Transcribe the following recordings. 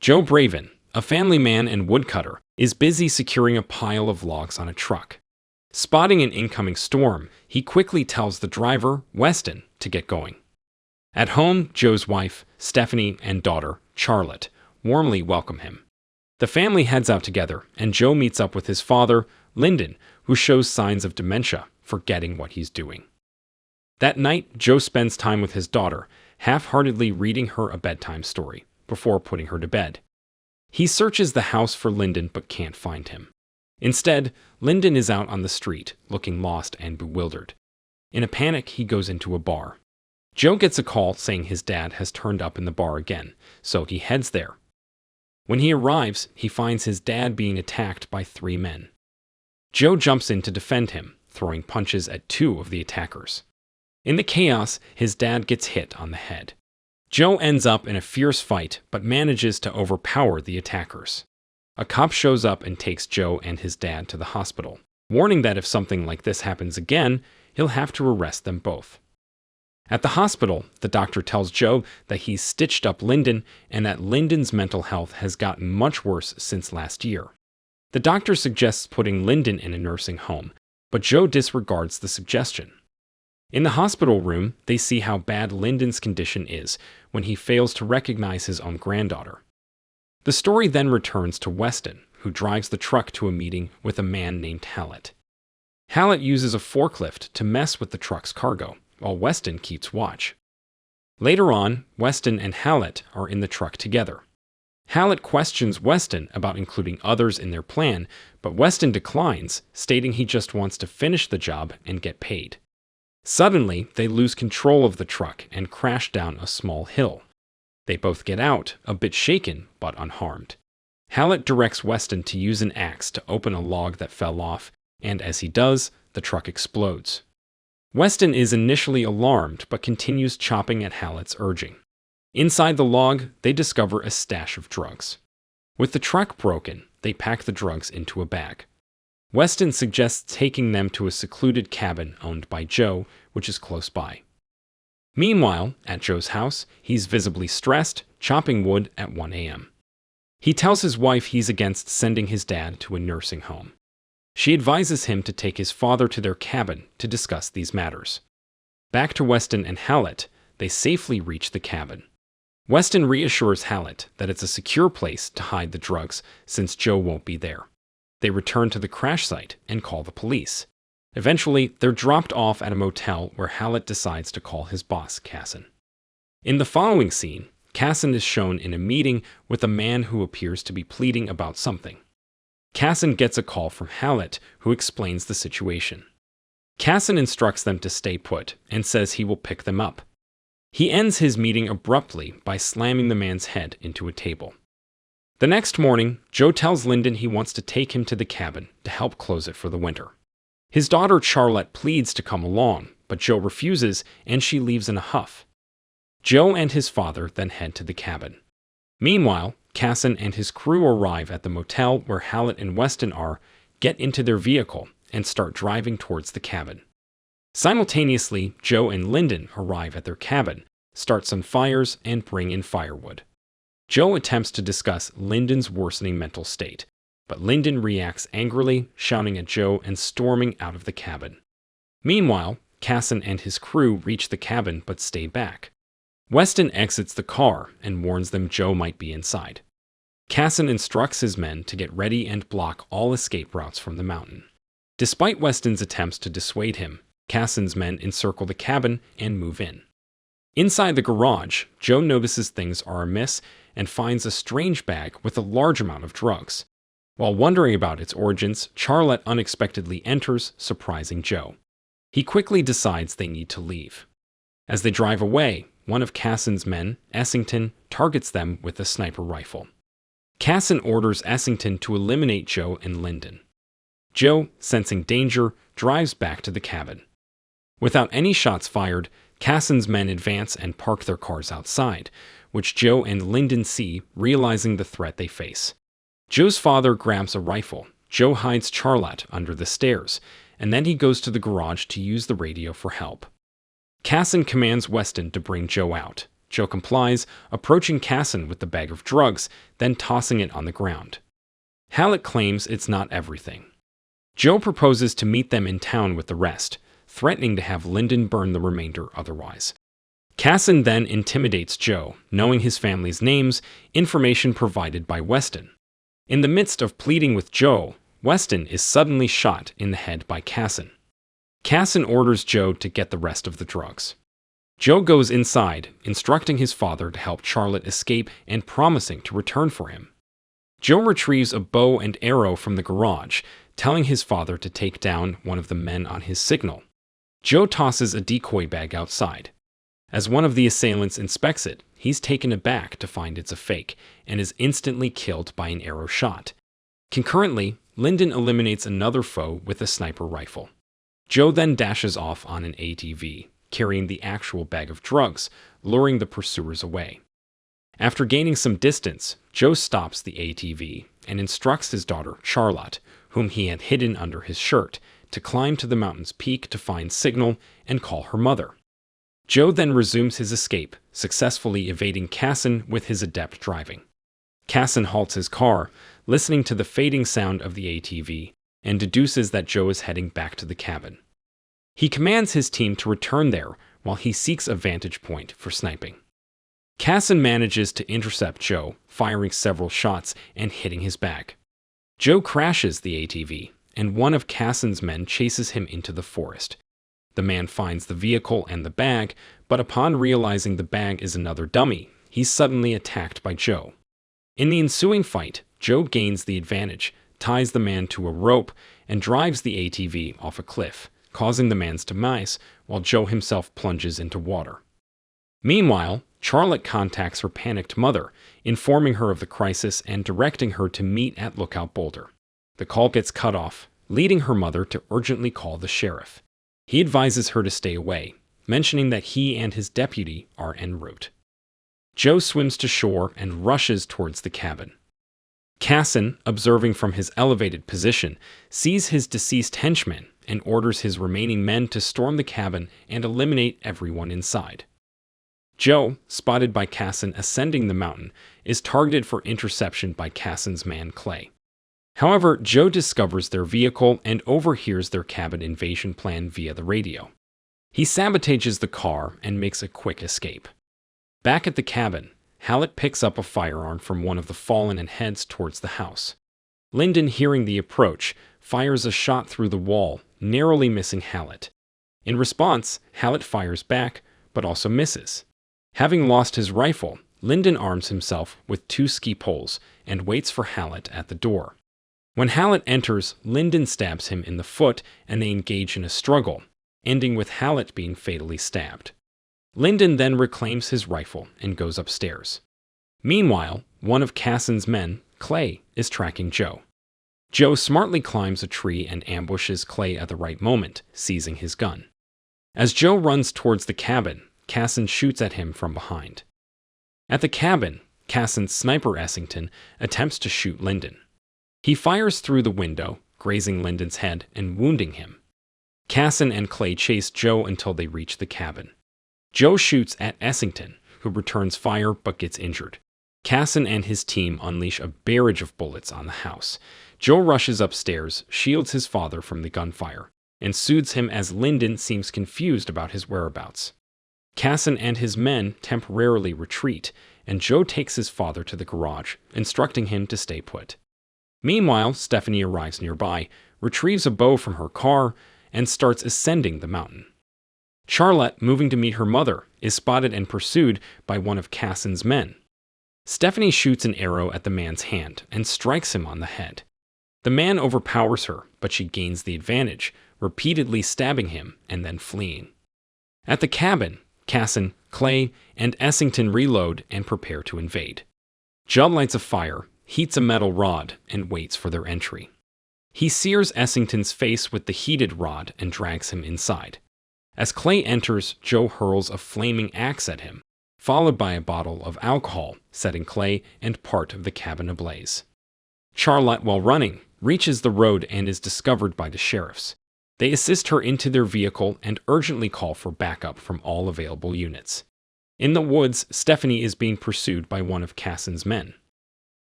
Joe Braven, a family man and woodcutter, is busy securing a pile of logs on a truck. Spotting an incoming storm, he quickly tells the driver, Weston, to get going. At home, Joe's wife, Stephanie, and daughter, Charlotte, warmly welcome him. The family heads out together, and Joe meets up with his father, Linden, who shows signs of dementia, forgetting what he's doing. That night, Joe spends time with his daughter, half-heartedly reading her a bedtime story, before putting her to bed. He searches the house for Linden but can't find him. Instead, Linden is out on the street, looking lost and bewildered. In a panic, he goes into a bar. Joe gets a call saying his dad has turned up in the bar again, so he heads there. When he arrives, he finds his dad being attacked by 3 men. Joe jumps in to defend him, throwing punches at 2 of the attackers. In the chaos, his dad gets hit on the head. Joe ends up in a fierce fight, but manages to overpower the attackers. A cop shows up and takes Joe and his dad to the hospital, warning that if something like this happens again, he'll have to arrest them both. At the hospital, the doctor tells Joe that he's stitched up Linden and that Linden's mental health has gotten much worse since last year. The doctor suggests putting Linden in a nursing home, but Joe disregards the suggestion. In the hospital room, they see how bad Linden's condition is when he fails to recognize his own granddaughter. The story then returns to Weston, who drives the truck to a meeting with a man named Hallet. Hallet uses a forklift to mess with the truck's cargo, while Weston keeps watch. Later on, Weston and Hallet are in the truck together. Hallet questions Weston about including others in their plan, but Weston declines, stating he just wants to finish the job and get paid. Suddenly, they lose control of the truck and crash down a small hill. They both get out, a bit shaken, but unharmed. Hallet directs Weston to use an axe to open a log that fell off, and as he does, the truck explodes. Weston is initially alarmed, but continues chopping at Hallet's urging. Inside the log, they discover a stash of drugs. With the truck broken, they pack the drugs into a bag. Weston suggests taking them to a secluded cabin owned by Joe, which is close by. Meanwhile, at Joe's house, he's visibly stressed, chopping wood at 1 a.m. He tells his wife he's against sending his dad to a nursing home. She advises him to take his father to their cabin to discuss these matters. Back to Weston and Hallet, they safely reach the cabin. Weston reassures Hallet that it's a secure place to hide the drugs since Joe won't be there. They return to the crash site and call the police. Eventually, they're dropped off at a motel where Hallet decides to call his boss, Kassen. In the following scene, Kassen is shown in a meeting with a man who appears to be pleading about something. Kassen gets a call from Hallet, who explains the situation. Kassen instructs them to stay put and says he will pick them up. He ends his meeting abruptly by slamming the man's head into a table. The next morning, Joe tells Linden he wants to take him to the cabin to help close it for the winter. His daughter Charlotte pleads to come along, but Joe refuses and she leaves in a huff. Joe and his father then head to the cabin. Meanwhile, Kassen and his crew arrive at the motel where Hallet and Weston are, get into their vehicle, and start driving towards the cabin. Simultaneously, Joe and Linden arrive at their cabin, start some fires, and bring in firewood. Joe attempts to discuss Linden's worsening mental state, but Linden reacts angrily, shouting at Joe and storming out of the cabin. Meanwhile, Kassen and his crew reach the cabin but stay back. Weston exits the car and warns them Joe might be inside. Kassen instructs his men to get ready and block all escape routes from the mountain. Despite Weston's attempts to dissuade him, Kassen's men encircle the cabin and move in. Inside the garage, Joe notices things are amiss and finds a strange bag with a large amount of drugs. While wondering about its origins, Charlotte unexpectedly enters, surprising Joe. He quickly decides they need to leave. As they drive away, one of Kassen's men, Essington, targets them with a sniper rifle. Kassen orders Essington to eliminate Joe and Linden. Joe, sensing danger, drives back to the cabin. Without any shots fired, Kassen's men advance and park their cars outside, which Joe and Linden see, realizing the threat they face. Joe's father grabs a rifle. Joe hides Charlotte under the stairs, and then he goes to the garage to use the radio for help. Kassen commands Weston to bring Joe out. Joe complies, approaching Kassen with the bag of drugs, then tossing it on the ground. Hallet claims it's not everything. Joe proposes to meet them in town with the rest, threatening to have Linden burn the remainder otherwise. Kassen then intimidates Joe, knowing his family's names, information provided by Weston. In the midst of pleading with Joe, Weston is suddenly shot in the head by Kassen. Kassen orders Joe to get the rest of the drugs. Joe goes inside, instructing his father to help Charlotte escape and promising to return for him. Joe retrieves a bow and arrow from the garage, telling his father to take down one of the men on his signal. Joe tosses a decoy bag outside. As one of the assailants inspects it, he's taken aback to find it's a fake and is instantly killed by an arrow shot. Concurrently, Linden eliminates another foe with a sniper rifle. Joe then dashes off on an ATV, carrying the actual bag of drugs, luring the pursuers away. After gaining some distance, Joe stops the ATV and instructs his daughter, Charlotte, whom he had hidden under his shirt, to climb to the mountain's peak to find signal and call her mother. Joe then resumes his escape, successfully evading Kassen with his adept driving. Kassen halts his car, listening to the fading sound of the ATV, and deduces that Joe is heading back to the cabin. He commands his team to return there while he seeks a vantage point for sniping. Kassen manages to intercept Joe, firing several shots and hitting his bag. Joe crashes the ATV, and one of Kassen's men chases him into the forest. The man finds the vehicle and the bag, but upon realizing the bag is another dummy, he's suddenly attacked by Joe. In the ensuing fight, Joe gains the advantage, ties the man to a rope, and drives the ATV off a cliff, causing the man's demise, while Joe himself plunges into water. Meanwhile, Charlotte contacts her panicked mother, informing her of the crisis and directing her to meet at Lookout Boulder. The call gets cut off, leading her mother to urgently call the sheriff. He advises her to stay away, mentioning that he and his deputy are en route. Joe swims to shore and rushes towards the cabin. Kassen, observing from his elevated position, sees his deceased henchman and orders his remaining men to storm the cabin and eliminate everyone inside. Joe, spotted by Kassen ascending the mountain, is targeted for interception by Kassen's man Clay. However, Joe discovers their vehicle and overhears their cabin invasion plan via the radio. He sabotages the car and makes a quick escape. Back at the cabin, Hallet picks up a firearm from one of the fallen and heads towards the house. Linden, hearing the approach, fires a shot through the wall, narrowly missing Hallet. In response, Hallet fires back, but also misses. Having lost his rifle, Linden arms himself with 2 ski poles and waits for Hallet at the door. When Hallet enters, Linden stabs him in the foot and they engage in a struggle, ending with Hallet being fatally stabbed. Linden then reclaims his rifle and goes upstairs. Meanwhile, one of Kassen's men, Clay, is tracking Joe. Joe smartly climbs a tree and ambushes Clay at the right moment, seizing his gun. As Joe runs towards the cabin, Kassen shoots at him from behind. At the cabin, Kassen's sniper Essington attempts to shoot Linden. He fires through the window, grazing Linden's head and wounding him. Kassen and Clay chase Joe until they reach the cabin. Joe shoots at Essington, who returns fire but gets injured. Kassen and his team unleash a barrage of bullets on the house. Joe rushes upstairs, shields his father from the gunfire, and soothes him as Linden seems confused about his whereabouts. Kassen and his men temporarily retreat, and Joe takes his father to the garage, instructing him to stay put. Meanwhile, Stephanie arrives nearby, retrieves a bow from her car, and starts ascending the mountain. Charlotte, moving to meet her mother, is spotted and pursued by one of Kassen's men. Stephanie shoots an arrow at the man's hand and strikes him on the head. The man overpowers her, but she gains the advantage, repeatedly stabbing him and then fleeing. At the cabin, Kassen, Clay, and Essington reload and prepare to invade. Judd lights a fire, heats a metal rod, and waits for their entry. He sears Essington's face with the heated rod and drags him inside. As Clay enters, Joe hurls a flaming axe at him, followed by a bottle of alcohol, setting Clay and part of the cabin ablaze. Charlotte, while running, reaches the road and is discovered by the sheriffs. They assist her into their vehicle and urgently call for backup from all available units. In the woods, Stephanie is being pursued by one of Kassen's men.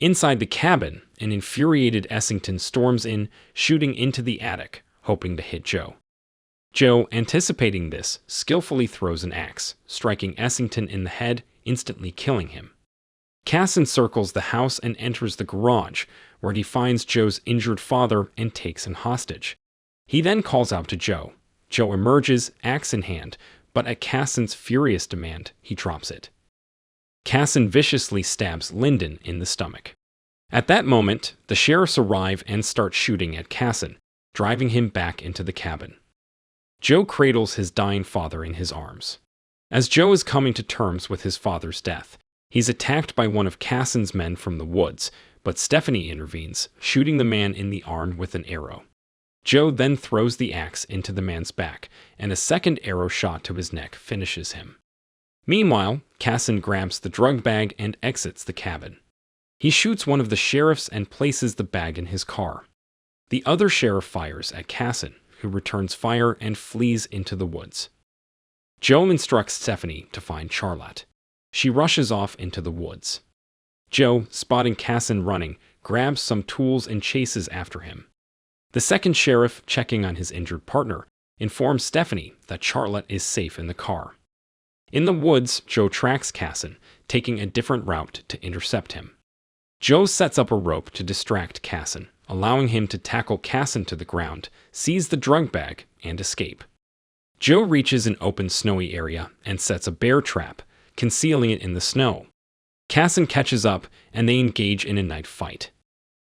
Inside the cabin, an infuriated Essington storms in, shooting into the attic, hoping to hit Joe. Joe, anticipating this, skillfully throws an axe, striking Essington in the head, instantly killing him. Kassen circles the house and enters the garage, where he finds Joe's injured father and takes him hostage. He then calls out to Joe. Joe emerges, axe in hand, but at Kassen's furious demand, he drops it. Kassen viciously stabs Linden in the stomach. At that moment, the sheriffs arrive and start shooting at Kassen, driving him back into the cabin. Joe cradles his dying father in his arms. As Joe is coming to terms with his father's death, he's attacked by one of Kassen's men from the woods, but Stephanie intervenes, shooting the man in the arm with an arrow. Joe then throws the axe into the man's back, and a second arrow shot to his neck finishes him. Meanwhile, Kassen grabs the drug bag and exits the cabin. He shoots one of the sheriffs and places the bag in his car. The other sheriff fires at Kassen, who returns fire and flees into the woods. Joe instructs Stephanie to find Charlotte. She rushes off into the woods. Joe, spotting Kassen running, grabs some tools and chases after him. The second sheriff, checking on his injured partner, informs Stephanie that Charlotte is safe in the car. In the woods, Joe tracks Kassen, taking a different route to intercept him. Joe sets up a rope to distract Kassen, allowing him to tackle Kassen to the ground, seize the drug bag, and escape. Joe reaches an open snowy area and sets a bear trap, concealing it in the snow. Kassen catches up, and they engage in a night fight.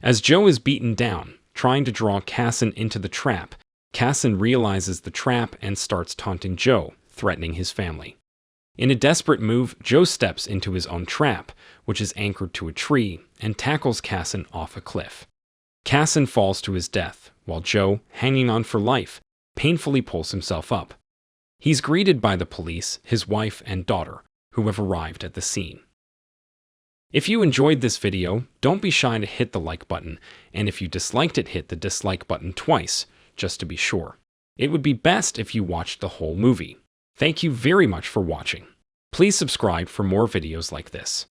As Joe is beaten down, trying to draw Kassen into the trap, Kassen realizes the trap and starts taunting Joe, threatening his family. In a desperate move, Joe steps into his own trap, which is anchored to a tree, and tackles Kassen off a cliff. Kassen falls to his death, while Joe, hanging on for life, painfully pulls himself up. He's greeted by the police, his wife, and daughter, who have arrived at the scene. If you enjoyed this video, don't be shy to hit the like button, and if you disliked it, hit the dislike button twice, just to be sure. It would be best if you watched the whole movie. Thank you very much for watching. Please subscribe for more videos like this.